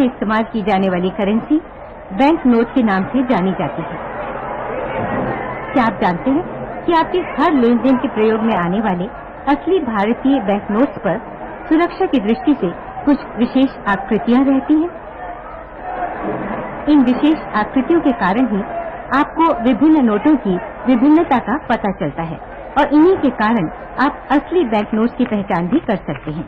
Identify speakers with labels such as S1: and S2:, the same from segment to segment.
S1: इस्तेमाल की जाने वाली करेंसी बैंक नोट के नाम से जानी जाती है। क्या आप जानते हैं कि आपके हर लेन देन के प्रयोग में आने वाले असली भारतीय बैंक नोट्स पर सुरक्षा की दृष्टि से कुछ विशेष आकृतियां रहती हैं? इन विशेष आकृतियों के कारण ही आपको विभिन्न नोटों की विभिन्नता का पता चलता है और इन्हीं के कारण आप असली बैंक नोट की पहचान भी कर सकते हैं।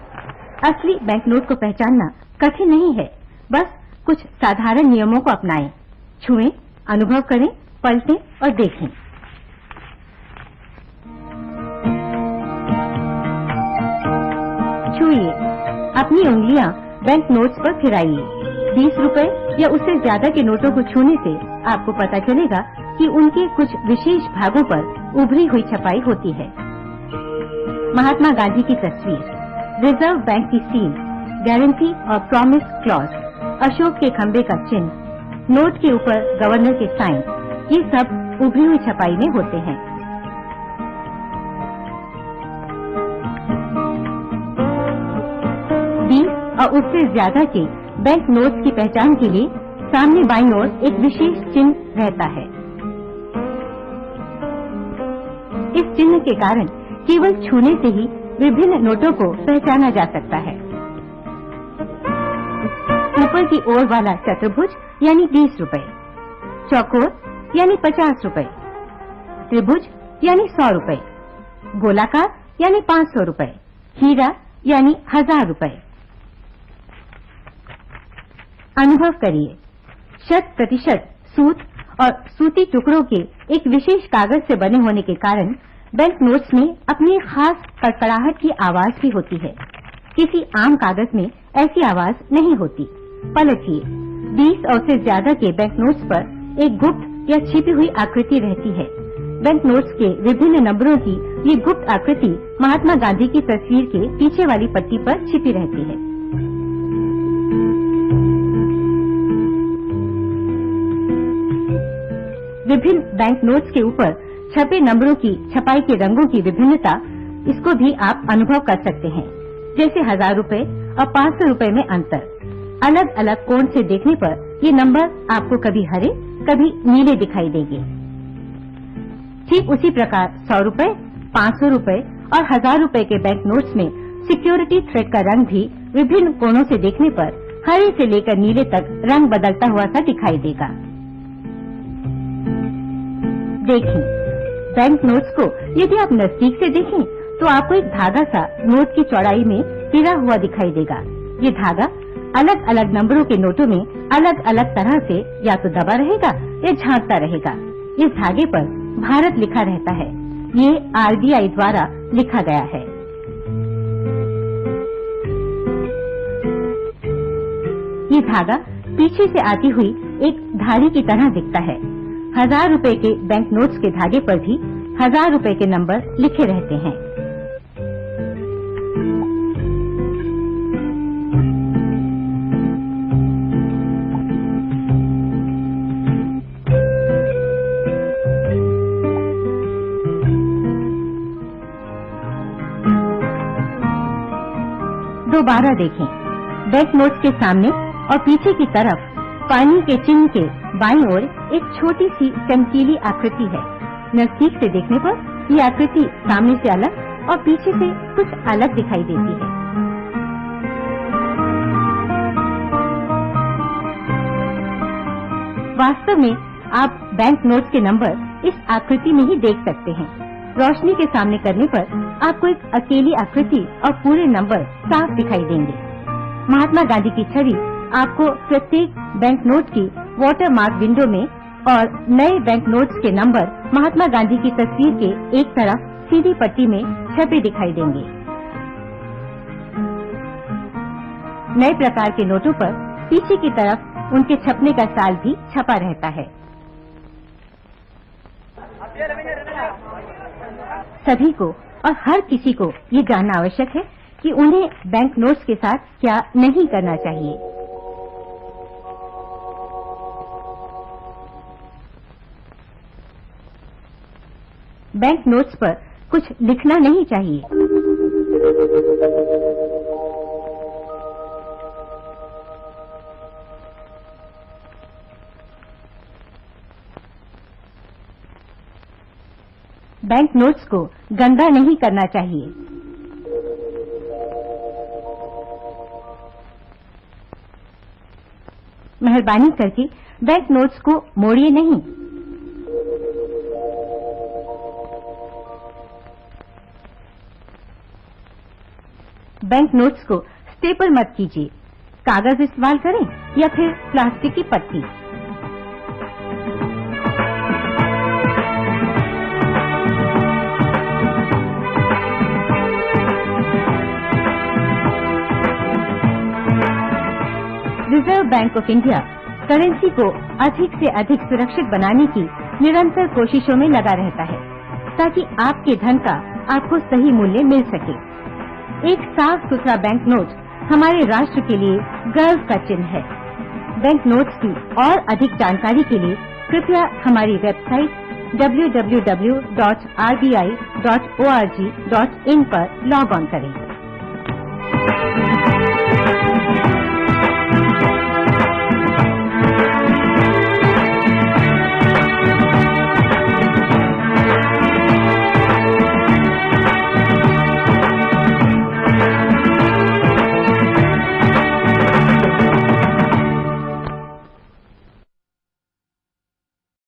S1: असली बैंक नोट को पहचानना कठिन नहीं है, बस कुछ साधारण नियमों को अपनाएं, छुएं, अनुभव करें, पलटें और देखें। छुइए, अपनी उंगलियां बैंक नोट्स पर फिराइए। 20 रुपए या उससे ज्यादा के नोटों को छूने से आपको पता चलेगा कि उनके कुछ विशेष भागों पर उभरी हुई छपाई होती है। महात्मा गांधी की तस्वीर, रिजर्व बैंक की सील, गारंटी और प्रॉमिस क्लॉज, अशोक के खंबे का चिन्ह, नोट के ऊपर गवर्नर के साइन, ये सब उभरी हुई छपाई में होते हैं। और उससे ज्यादा के बैंक नोट्स की पहचान के लिए सामने बाईं ओर एक विशेष चिन्ह रहता है। इस चिन्ह के कारण केवल छूने से ही विभिन्न नोटों को पहचाना जा सकता है। ऊपर की ओर वाला चतुर्भुज यानी 20 रुपए, चौकोर यानी 50 रुपए, त्रिभुज यानी 100 रुपए, गोलाकार यानी 500 रुपए, हीरा यानी 1000 रुपए। अनुभव करिए, 100% सूत और सूती टुकड़ों के एक विशेष कागज से बने होने के कारण बैंक नोट्स में अपनी खास कड़कड़ाहट की आवाज भी होती है। किसी आम कागज में ऐसी आवाज नहीं होती। पलटिए, 20 और से ज्यादा के बैंक नोट्स पर एक गुप्त या छिपी हुई आकृति रहती है। बैंक नोट्स के विभिन्न नंबरों की ये गुप्त आकृति महात्मा गांधी की तस्वीर के पीछे वाली पट्टी पर छिपी रहती है। विभिन्न बैंक नोट्स के ऊपर छपे नंबरों की छपाई के रंगों की विभिन्नता, इसको भी आप अनुभव कर सकते हैं। जैसे 1000 रुपए और 500 रुपए में अंतर। अलग अलग कोण से देखने पर ये नंबर आपको कभी हरे कभी नीले दिखाई देंगे। ठीक उसी प्रकार 100 रुपए, 500 रुपए और 1000 रुपए के बैंक नोट्स में सिक्योरिटी थ्रेड का रंग भी विभिन्न कोणों से देखने पर हरे से लेकर नीले तक रंग बदलता हुआ सा दिखाई देगा। देखें, बैंक नोट्स को यदि आप नजदीक से देखें तो आपको एक धागा सा नोट की चौड़ाई में पिरा हुआ दिखाई देगा। ये धागा अलग अलग नंबरों के नोटों में अलग अलग तरह से या तो दबा रहेगा या झांकता रहेगा। इस धागे पर भारत लिखा रहता है। ये RBI द्वारा लिखा गया है। ये धागा पीछे से आती हुई एक धारी की तरह दिखता है। 1000 रुपए के बैंक नोट्स के धागे पर भी 1000 रुपए के नंबर लिखे रहते हैं। दोबारा देखें, बैंक नोट्स के सामने और पीछे की तरफ पानी के चिन्ह के बाईं ओर एक छोटी सी चमकीली आकृति है। नजदीक से देखने पर ये आकृति सामने से अलग और पीछे से कुछ अलग दिखाई देती है। वास्तव में आप बैंक नोट्स के नंबर इस आकृति में ही देख सकते हैं। रोशनी के सामने करने पर आपको एक अकेली आकृति और पूरे नंबर साफ दिखाई देंगे। महात्मा गांधी की छवि आपको प्रत्येक बैंक नोट की वाटर मार्क विंडो में और नए बैंक नोट्स के नंबर महात्मा गांधी की तस्वीर के एक तरफ सीधी पट्टी में छपे दिखाई देंगे। नए प्रकार के नोटों पर पीछे की तरफ उनके छपने का साल भी छपा रहता है। सभी को और हर किसी को ये जानना आवश्यक है कि उन्हें बैंक नोट्स के साथ क्या नहीं करना चाहिए। बैंक नोट्स पर कुछ लिखना नहीं चाहिए। बैंक नोट्स को गंदा नहीं करना चाहिए। मेहरबानी करके बैंक नोट्स को मोड़िए नहीं। बैंक नोट्स को स्टेपल मत कीजिए। कागज इस्तेमाल करें या फिर प्लास्टिक की पट्टी। Reserve bank of India currency को अधिक से अधिक सुरक्षित बनाने की निरंतर कोशिशों में लगा रहता है ताकि आपके धन का आपको सही मूल्य मिल सके। एक साफ सुथरा बैंक नोट हमारे राष्ट्र के लिए गर्व का चिन्ह है। बैंक नोट्स की और अधिक जानकारी के लिए कृपया हमारी वेबसाइट www.rbi.org.in पर लॉग ऑन करें।